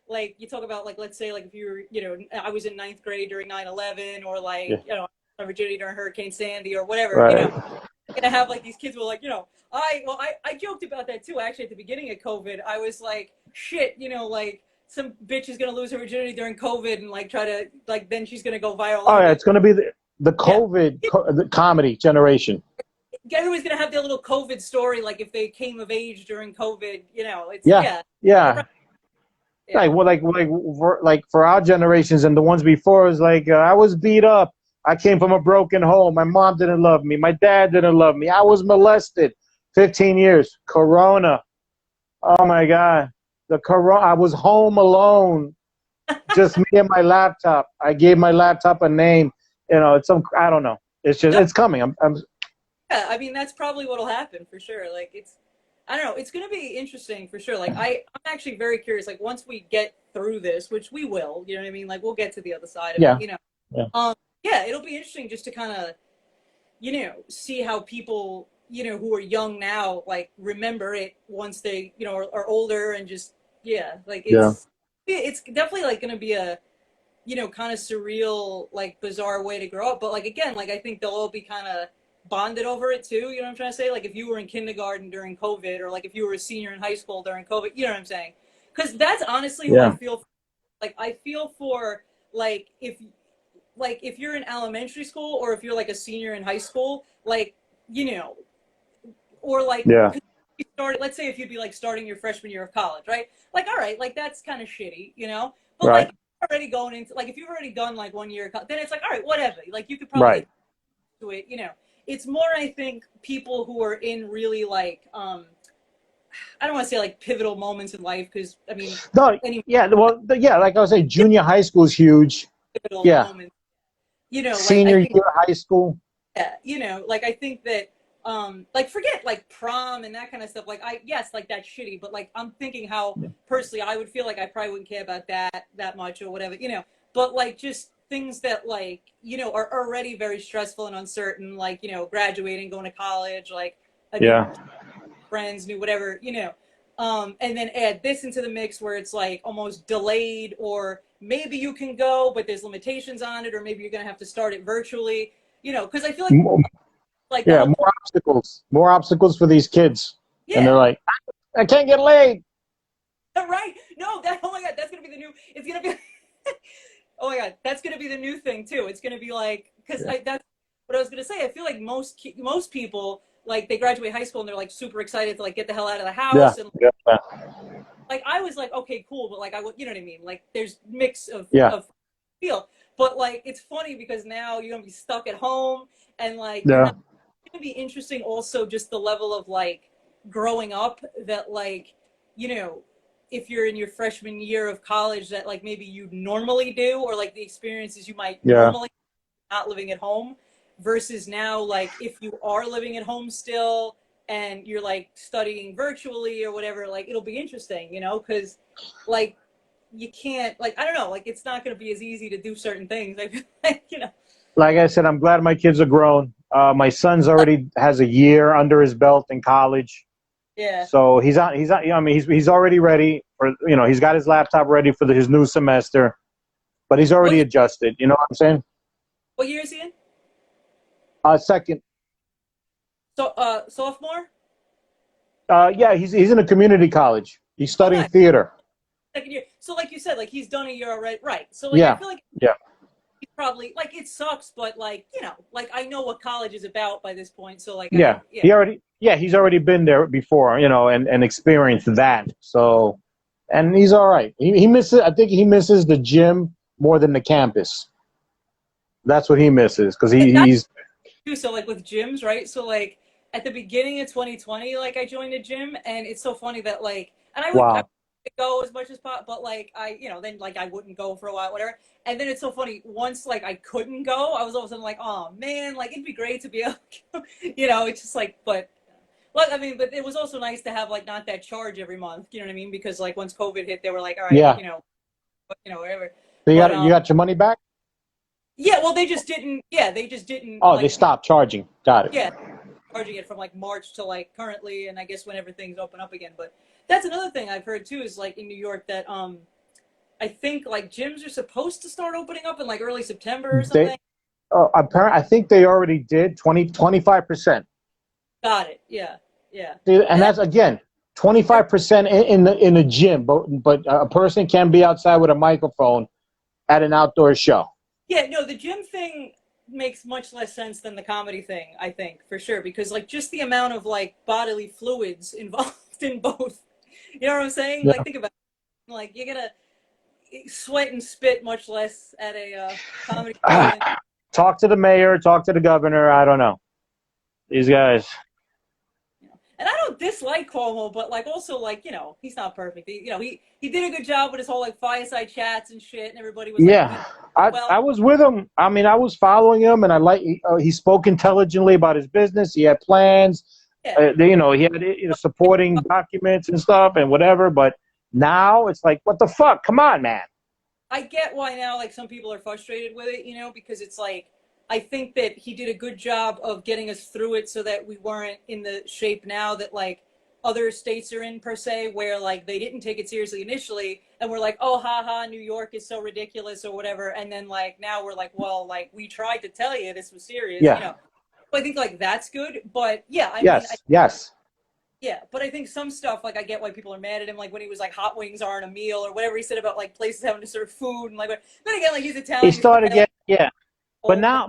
like you talk about like let's say like if you were I was in ninth grade during 9/11 or Yeah. like Virginia during Hurricane Sandy or whatever Right. gonna have like these kids who are like I joked about that too actually at the beginning of COVID. I was like shit like some bitch is gonna lose her virginity during COVID and like try to like then she's gonna go viral. Oh, I'm yeah. like It's going to be the yeah, the comedy generation. everybody's gonna have their little COVID story like if they came of age during COVID. It's Yeah. yeah, you're Yeah. right. Yeah. Like, well, like for our generations and the ones before, is like I was beat up. I came from a broken home. My mom didn't love me. My dad didn't love me. I was molested. 15 years. Corona. Oh my God. The corona. I was home alone. Just me and my laptop. I gave my laptop a name. It's some. I don't know. It's just. No, It's coming. I'm. yeah, I mean that's probably what'll happen for sure. Like I don't know, it's gonna be interesting for sure. Like I'm actually very curious. Like once we get through this, which we will, you know what I mean? Like we'll get to the other side of it. Yeah. Yeah. Yeah, it'll be interesting just to kind of see how people who are young now like remember it once they are older and just yeah like Yeah. it's definitely like gonna be a kind of surreal, like bizarre way to grow up. But like again, like I think they'll all be kind of bonded over it too. You know what I'm trying to say? Like if you were in kindergarten during COVID, or like if you were a senior in high school during COVID, you know what I'm saying? Because that's honestly who I Yeah. feel. Like I feel for if you're in elementary school or if you're like a senior in high school, like you know, or like Yeah. let's say if you'd be like starting your freshman year of college, right? Like all right, like that's kind of shitty, but Right. like already going into like if you've already done like 1 year then it's like all right whatever, like you could probably Right. get to it. It's more I think people who are in really like I don't want to say like pivotal moments in life because I mean No. any Yeah. Well. Yeah. Like I was saying, junior high school is huge. pivotal Yeah. moments You know, like I Senior think, year of high school. yeah, you know, like I think that like forget like prom and that kind of stuff. Like I yes, like that's shitty, but like I'm thinking how personally I would feel like I probably wouldn't care about that much or whatever, you know. But like just things that like, you know, are already very stressful and uncertain, like, you know, graduating, going to college, like a new Yeah. friends, new whatever, you know. And then add this into the mix where it's like almost delayed, or maybe you can go, but there's limitations on it, or maybe you're gonna have to start it virtually, you know, because I feel like the Yeah, whole point, more obstacles for these kids, and they're yeah, like, I can't get laid. right. No, that oh my god, that's gonna be the new. It's gonna be. Oh my god, that's gonna be the new thing too. It's gonna be like because Yeah, that's what I was gonna say. I feel like most people like they graduate high school and they're like super excited to like get the hell out of the yeah, house and yeah, like I was like okay cool, but like I would you know what I mean. Like there's mix yeah, of feel, but like it's funny because now you're gonna be stuck at home and like you're yeah, not gonna be interesting. Also, just the level of like growing up that like you know if you're in your freshman year of college that like maybe you normally do or like the experiences you might yeah. normally not living at home versus now like if you are living at home still and you're like studying virtually or whatever like it'll be interesting you know because like you can't like I don't know like it's not going to be as easy to do certain things like you know Like I said, I'm glad my kids are grown. My son's already has a year under his belt in college, yeah so he's on. He's on. You know, I mean, he's already ready for. You know, he's got his laptop ready for his new semester, but he's what already adjusted. You know what I'm saying? what year is he in Second. so sophomore Yeah, he's in a community college. He's oh studying nice theater. second year so like you said like he's done a year already right so like I Yeah, feel like yeah. he's probably like it sucks but like you know like I know what college is about by this point so like I Yeah, yeah he's already been there before, you know, and experienced that. So, and he's all right. He misses. I think he misses the gym more than the campus. That's what he misses because that's he's too. So like with gyms, right? So like at the beginning of 2020, like I joined a gym, and it's so funny that like, and I wow. would go as much as possible, but like I, you know, then like I wouldn't go for a while, whatever. And then it's so funny. Once like I couldn't go, I was all of a sudden like, oh man, like it'd be great to be able, to, you know, it's just like, but. Well, I mean, but it was also nice to have like not that charge every month. You know what I mean? Because like once COVID hit, they were like, all right, Yeah. you know, whatever. So But you got your money back? yeah, well, they just didn't. Yeah, they just didn't Oh, they like. stopped charging. Got it. Yeah, charging it from like March to like currently, and I guess whenever things open up again. But that's another thing I've heard too is like in New York that I think like gyms are supposed to start opening up in like early September or They something. apparently I think they already did 25%. Got it. Yeah, yeah. And And that, that's again 25% in the gym, but a person can be outside with a microphone at an outdoor show. yeah, no, the gym thing makes much less sense than the comedy thing, I think, for sure, because like just the amount of like bodily fluids involved in both. You know what I'm saying? Yeah. Like think about it. Like you're gonna sweat and spit much less at a comedy show than Talk to the mayor, talk to the governor. I don't know. These guys. you know. And I don't dislike Cuomo, but like also like you know he's not perfect. You know he did a good job with his whole like fireside chats and shit, and everybody was like, Yeah, I well, was with him. I mean, I was following him, and I like he spoke intelligently about his business. He had plans. yeah, You know, he had supporting documents and stuff and whatever. But now it's like, what the fuck? Come on, man. I get why now like some people are frustrated with it, you know, because it's like I think that he did a good job of getting us through it so that we weren't in the shape now that like other states are in per se where like they didn't take it seriously initially and we're like oh haha New York is so ridiculous or whatever and then like now we're like well like we tried to tell you this was serious you Yeah. know so I think like that's good but yeah I mean Yes. Yes. yeah, but I think some stuff like I get why people are mad at him, like when he was like hot wings aren't a meal or whatever he said about like places having to serve food and like. Then again, like he's He Italian, he's started probably like getting yeah. But old, but now,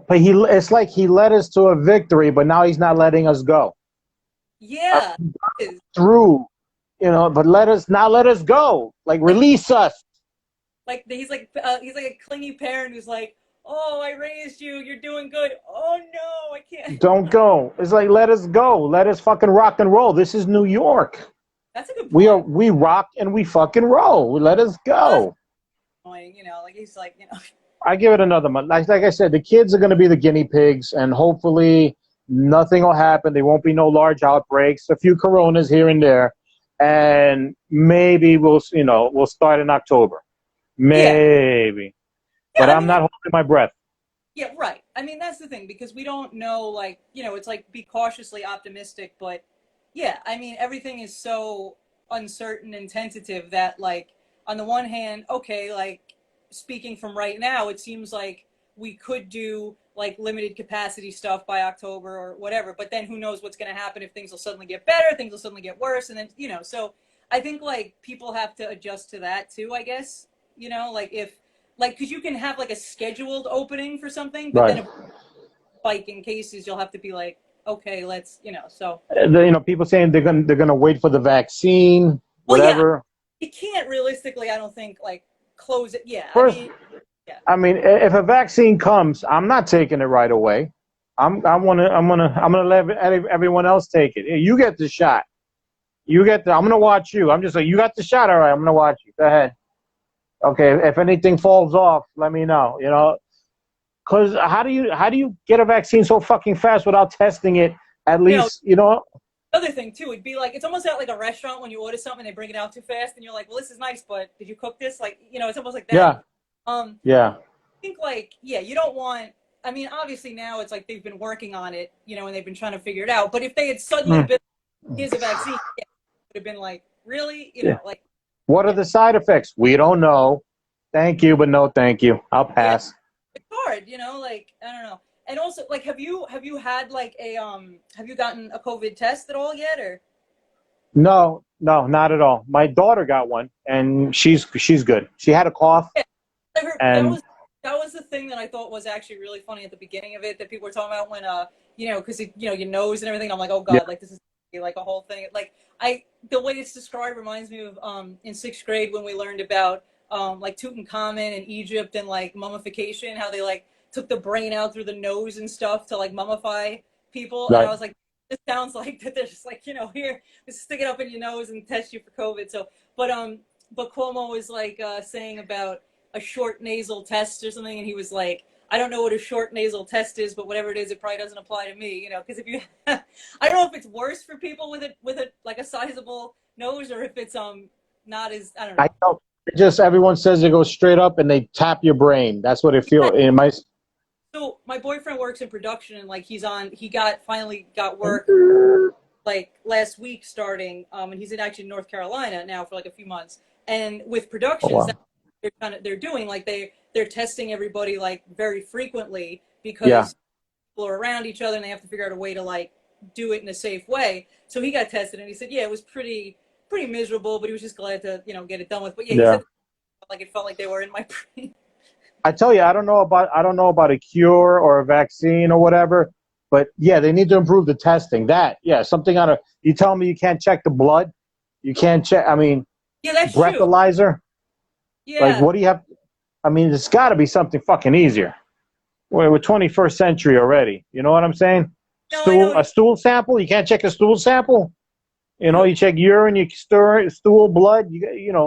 but he it's like he led us to a victory, but now he's not letting us go yeah, it is. through. You know, but let us go. Like Like release us. he's like a clingy parent who's like, oh, I raised you, you're doing good. Oh no, I can't. Don't go. It's like let us go. Let us fucking rock and roll. This is New York. That's a good point. We rock and we fucking roll. Let us Well, that's go. annoying, you know, like he's like, you know, I give it another month. Like I said, the kids are going to be the guinea pigs, and hopefully nothing will happen. There won't be no large outbreaks. A few coronas here and there, and maybe we'll start in October, Yeah. maybe. Yeah, But I I'm mean, not holding my breath. yeah, right. I mean, that's the thing because we don't know, like, it's like be cautiously optimistic, but yeah, I mean, everything is so uncertain and tentative that, like, on the one hand, okay, like, speaking from right now, it seems like we could do like limited capacity stuff by October or whatever, but then who knows what's going to happen if things will suddenly get better, things will suddenly get worse, and then, so I think like people have to adjust to that too, I guess, like if because you can have like a scheduled opening for something, but then Right. if spike in cases, you'll have to be like, okay, let's, so. People saying they're gonna wait for the vaccine, Well, yeah, whatever. you can't realistically, I don't think, like close it. Yeah, I First, mean, yeah, I mean, if a vaccine comes, I'm not taking it right away. I'm gonna let everyone else take it. You get the shot. I'm gonna watch you. I'm just like, you got the shot, all right? I'm gonna watch you. Go ahead. Okay. If anything falls off, let me know. Because how do you get a vaccine so fucking fast without testing it? At you know. least, you know. Other thing too would be like it's almost at like a restaurant when you order something and they bring it out too fast and you're like, well, this is nice, but did you cook this? Like, it's almost like that. Yeah. Um, Yeah. I think like yeah, you don't want. I mean, obviously now it's like they've been working on it, and they've been trying to figure it out. But if they had suddenly Mm. been, here's a vaccine, yeah, it would have been like, really, Yeah. like What are yeah, the side effects? We don't know. Thank you, but no, thank you. I'll yeah, pass. it's hard, like I don't know. And also, like, have you had like have you gotten a COVID test at all yet, or? No, no, not at all. My daughter got one, and she's good. She had a cough, Yeah, I heard, that and was that was the thing that I thought was actually really funny at the beginning of it that people were talking about when because your nose and everything. I'm like, oh yeah, god, like this is like a whole thing. Like the way it's described reminds me of in sixth grade when we learned about like Tutankhamun and Egypt and like mummification, how they like took the brain out through the nose and stuff to like mummify people, and I right. was like. It sounds like that they're just like here, just stick it up in your nose and test you for COVID. So, but Cuomo was like saying about a short nasal test or something, and he was like, I don't know what a short nasal test is, but whatever it is, it probably doesn't apply to me, because if you, I don't know if it's worse for people with a like a sizable nose, or if it's not as I don't I know. know. Just everyone says it goes straight up, and they tap your brain. That's what it Yeah. feels. In my. So my boyfriend works in production, and like he finally got work like last week starting, and he's in actually North Carolina now for like a few months, and with Oh productions wow. they're doing like they're testing everybody like very frequently Yeah. because people are around each other and they have to figure out a way to like do it in a safe way. So he got tested and he said, yeah, it was pretty miserable, but he was just glad to get it done with. But yeah, he Yeah. said like it felt like they were in my brain. I tell you, I don't know about a cure or a vaccine or whatever, but yeah, they need to improve the testing. Yeah, something on a. You tell me you can't check the blood, you can't check. I mean, Yeah, that's true. breathalyzer. Like, Yeah. what do you have? I mean, it's got to be something fucking easier. We're 21st century already. You know what I'm saying? No, I know. A stool sample. You can't check a stool sample. You check urine, you stir stool, blood.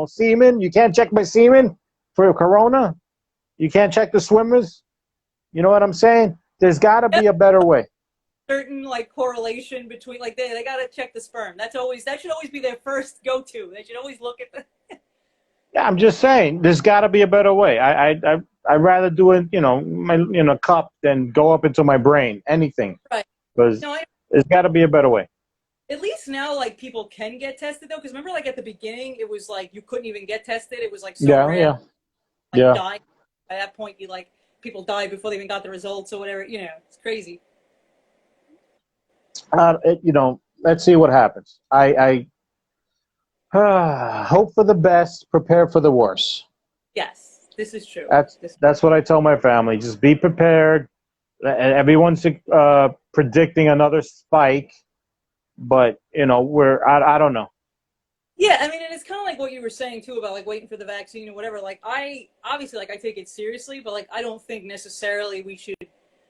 Semen. You can't check my semen for corona. You can't check the swimmers. You know what I'm saying? There's got to be a better way. Certain like correlation between like they got to check the sperm. That should always be their first go to. They should always look at the. Yeah, I'm just saying, there's got to be a better way. I'd rather do it, my cup than go up into my brain. Anything, Right. because No, there's got to be a better way. at least now like people can get tested though, because remember like at the beginning it was like you couldn't even get tested. It was like so Yeah, rare, yeah, like yeah. dying. By that point, you like people died before they even got the results or whatever. It's crazy. Let's see what happens. I hope for the best, prepare for the worst. Yes, this is true. That's This. that's what I tell my family. Just be prepared. Everyone's predicting another spike, but I don't know. Yeah, I mean, and it's kind of like what you were saying too about like waiting for the vaccine or whatever. Like I obviously like I take it seriously, but like I don't think necessarily we should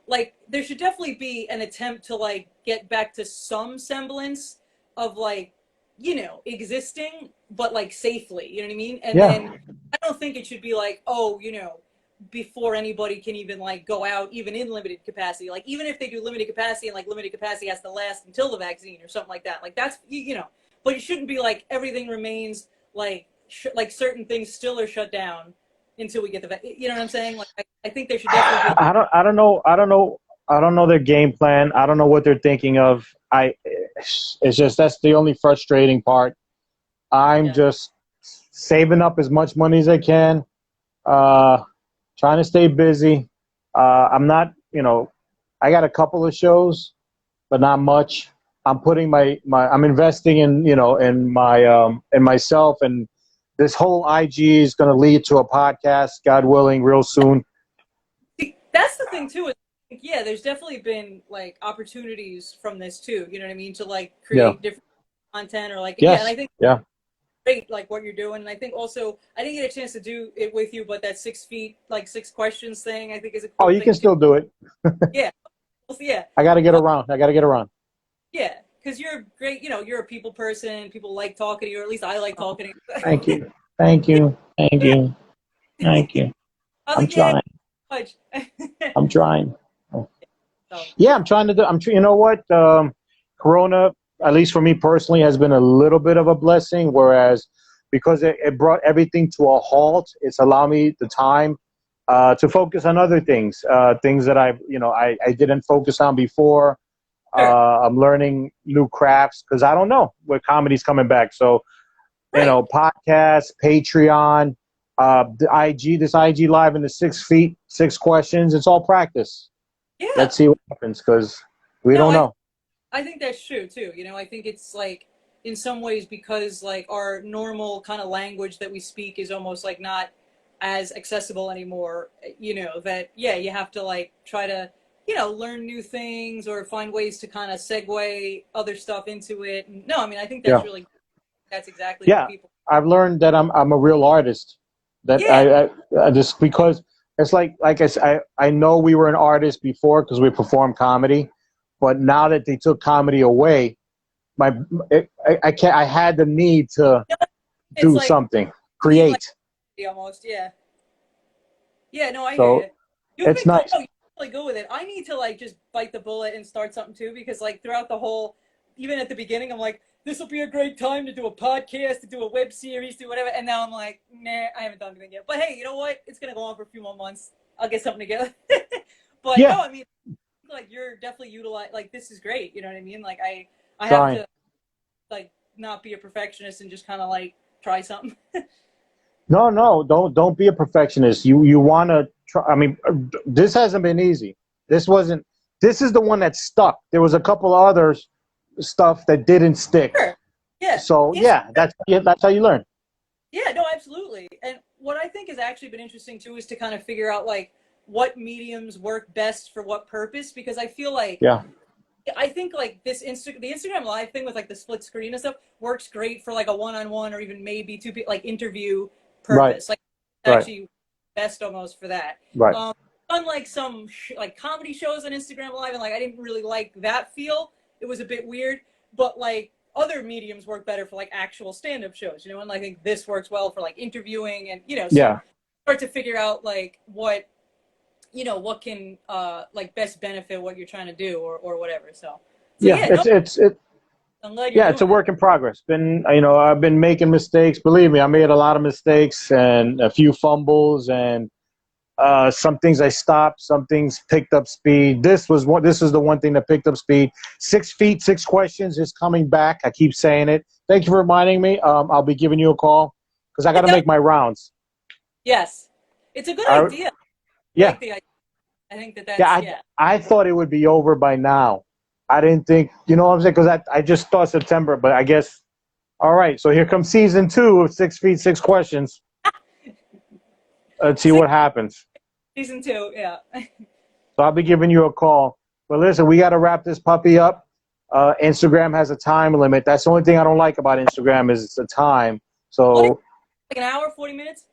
like there should definitely be an attempt to like get back to some semblance of like existing but like safely, you know what I mean? And Yeah, then I don't think it should be like, oh, before anybody can even like go out, even in limited capacity. Like even if they do limited capacity and like limited capacity has to last until the vaccine or something like that. Like that's you know, but it shouldn't be like everything remains like like certain things still are shut down until we get the you know what I'm saying? Like I think there should definitely be. I don't know their game plan. I don't know what they're thinking of. It's just that's the only frustrating part. I'm Yeah. just saving up as much money as I can, uh, trying to stay busy. I'm not, I got a couple of shows, but not much. I'm putting I'm investing in, in in myself, and this whole IG is going to lead to a podcast, God willing, real soon. That's the thing too. Is, yeah, there's definitely been like opportunities from this too. You know what I mean? To like Yeah. create different content or like yeah, and Yes. I think Yeah. great like what you're doing. And I think also I didn't get a chance to do it with you, but that 6 feet like 6 questions thing I think is a Oh, cool you thing can too. still do it. Yeah, yeah, I got to get around. I got to get around. yeah. Because you're great. You know, you're a people person. People like talking to you, or at least I like talking to Thank you. Thank you. you. Thank Yeah. you. Thank you. I was I'm like, yeah, trying. Pudge. I'm trying. So Yeah, I'm trying to do. You know what? Corona, at least for me personally, has been a little bit of a blessing. Whereas, because it brought everything to a halt, it's allowed me the time to focus on other things, things that I didn't focus on before. sure, I'm learning new crafts because I don't know where comedy's coming back. So, right. podcast, Patreon, the this IG live in the 6 feet, 6 questions. It's all practice. Yeah. Let's see what happens because we No, don't know. I think that's true too. You know, I think it's like in some ways because like our normal kind of language that we speak is almost like not as accessible anymore. You know, that yeah, you have to like try to, you know, learn new things or find ways to kind of segue other stuff into it. And, no, I mean, I think that's Yeah, really that's exactly what yeah. people. I've learned that I'm a real artist. That Yeah, I just because it's like I know we were an artist before because we performed comedy, but now that they took comedy away, my I can't. I had the need to it's do like something, you need like create. almost. Yeah. Yeah, no, I hear you. So You've it's been good. nice. No, you're really good with it. I need to like just bite the bullet and start something too because like throughout the whole, even at the beginning, I'm like, this will be a great time to do a podcast, to do a web series, do whatever. And now I'm like, nah, I haven't done anything yet. But hey, you know what? It's gonna go on for a few more months. I'll get something together. But Yeah, no, I mean, like you're definitely utilize. Like this is great. You know what I mean? Like I have trying. to like not be a perfectionist and just kind of like try something. No, no, don't be a perfectionist. You want to try. I mean, this hasn't been easy. This wasn't. This is the one that stuck. There was a couple others stuff that didn't stick. Sure. Yeah. So yeah, that's how you learn. Yeah, no, absolutely. And what I think has actually been interesting too is to kind of figure out like what mediums work best for what purpose because Yeah, I think like the Instagram live thing with like the split screen and stuff works great for like a one-on-one or even maybe two people like interview right, purpose. Like right, actually best almost for that. right. Um unlike some like comedy shows on Instagram live and like I didn't really like that feel. It was a bit weird, but like other mediums work better for like actual stand-up shows, you know, and I think this works well for like interviewing and you know, so Yeah, start to figure out like what you know what can like best benefit what you're trying to do or whatever. So yeah. yeah, no, It's I'm glad you're yeah. It's a doing that. work in progress. Been I've been making mistakes. Believe me, I made a lot of mistakes and a few fumbles and some things I stopped. Some things picked up speed. This was the one thing that picked up speed. 6 feet, 6 questions is coming back. I keep saying it. Thank you for reminding me. I'll be giving you a call because I got to make my rounds. Yes, it's a good I, idea. I yeah, like the idea. I think that yeah. that's yeah. I thought it would be over by now. I didn't think, you know what I'm saying? Because I just thought September, but I guess, all right. So here comes season 2 of 6 feet, 6 questions. Let's see Six, what happens. season 2, yeah. So I'll be giving you a call. But listen, we got to wrap this puppy up. Instagram has a time limit. That's the only thing I don't like about Instagram is the time. What is So like an hour, 40 minutes?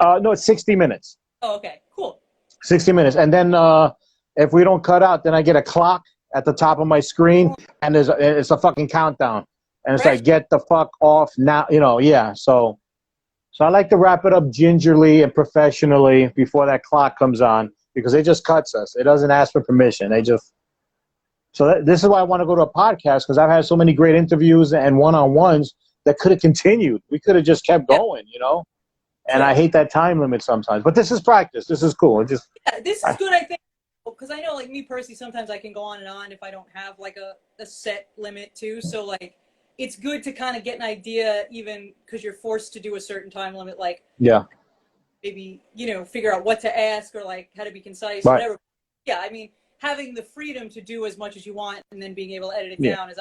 no, it's 60 minutes. Oh, okay, cool. 60 minutes. And then if we don't cut out, then I get a clock at the top of my screen, and it's a fucking countdown. And it's Fresh. like, get the fuck off now. Yeah. So So I like to wrap it up gingerly and professionally before that clock comes on, because it just cuts us. It doesn't ask for permission. This is why I want to go to a podcast, because I've had so many great interviews and one-on-ones that could have continued. We could have just kept going, you know? And I hate that time limit sometimes. But this is practice. This is cool. This is good, I think, because I know, like, me personally, sometimes I can go on and on if I don't have, like, a set limit, too. So, like, it's good to kind of get an idea, even because you're forced to do a certain time limit, like, maybe, you know, figure out what to ask or, like, how to be concise, whatever. Yeah, I mean, having the freedom to do as much as you want and then being able to edit it down is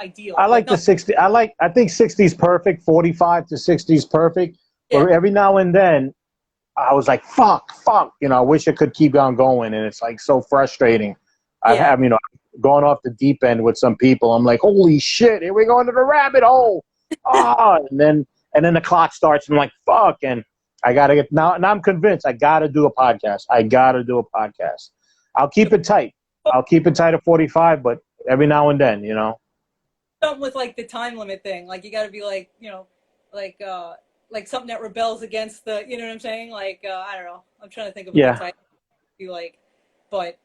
ideal. I like the 60. I think 60 is perfect. 45 to 60 is perfect. But every now and then, I was like, fuck. You know, I wish I could keep on going. And it's, like, so frustrating. I have, you know, going off the deep end with some people. I'm like, holy shit, here we go into the rabbit hole. And then the clock starts. And I'm like, fuck. And I got to get, now I'm convinced I got to do a podcast. I'll keep it tight. At 45, but every now and then, you know. Something with, like, the time limit thing. Like, you got to be, like, you know, like something that rebels against the, you know what I'm saying? Like, I don't know. I'm trying to think of what type be like, but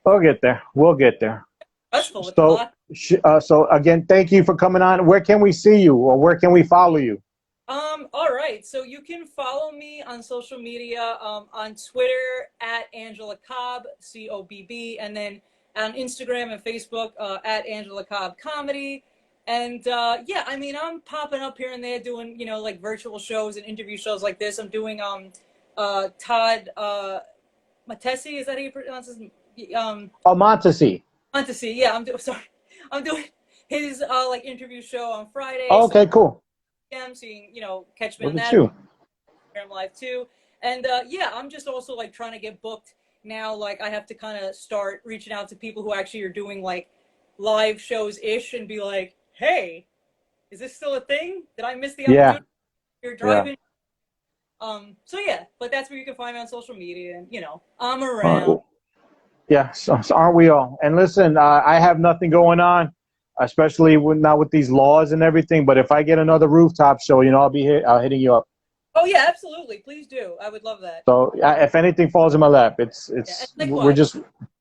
We'll get there. So again, thank you for coming on. Where can we see you, or where can we follow you? All right. So you can follow me on social media, on Twitter at Angela Cobb, COBB, and then on Instagram and Facebook at Angela Cobb Comedy. And yeah, I mean, I'm popping up here and there doing, you know, like virtual shows and interview shows like this. I'm doing Todd Matesi, is that how you pronounce his name? Montesi. Montesi, yeah. I'm doing his like interview show on Friday. Oh, okay, cool. I'm seeing, you know, catch me on Look that. at you. I'm live too. And yeah, I'm just also like trying to get booked now. Like, I have to kind of start reaching out to people who actually are doing like live shows ish and be like, hey, is this still a thing? Did I miss the opportunity? You're driving. So yeah, but that's where you can find me on social media, and, you know, I'm around. Yeah, so aren't we all? And listen, I have nothing going on, especially not with these laws and everything. But if I get another rooftop show, you know, I'll be hitting you up. Oh yeah, absolutely. Please do. I would love that. So if anything falls in my lap, we're just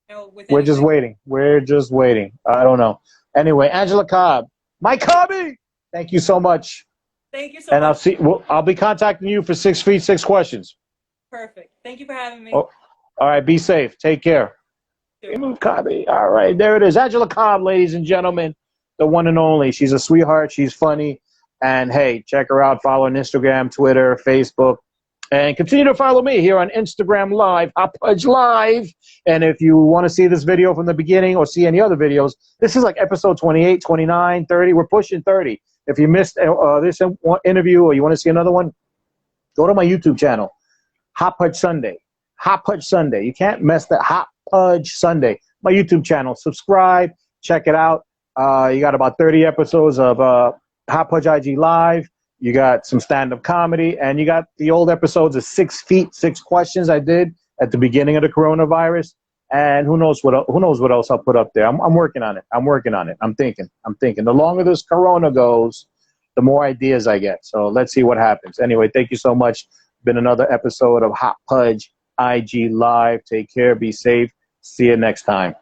waiting. We're just waiting. I don't know. Anyway, Angela Cobb, my Cobby. Thank you so much. Thank you so much. And I'll be contacting you for 6 feet, 6 questions. Perfect. Thank you for having me. Oh, all right. Be safe. Take care. Cobby. All right, there it is. Angela Cobb, ladies and gentlemen, the one and only. She's a sweetheart. She's funny. And hey, check her out. Follow on Instagram, Twitter, Facebook. And continue to follow me here on Instagram Live, Pudge Live. And if you want to see this video from the beginning or see any other videos, this is like episode 28, 29, 30. We're pushing 30. If you missed this interview or you want to see another one, go to my YouTube channel, Hot Pudge Sunday. Hot Pudge Sunday. You can't mess that. Hot Pudge Sunday. My YouTube channel. Subscribe. Check it out. You got about 30 episodes of Hot Pudge IG Live. You got some stand-up comedy, and you got the old episodes of 6 feet, 6 questions I did at the beginning of the coronavirus. And who knows what else I'll put up there. I'm working on it. I'm thinking. The longer this corona goes, the more ideas I get. So let's see what happens. Anyway, thank you so much. Been another episode of Hot Pudge IG Live. Take care. Be safe. See you next time.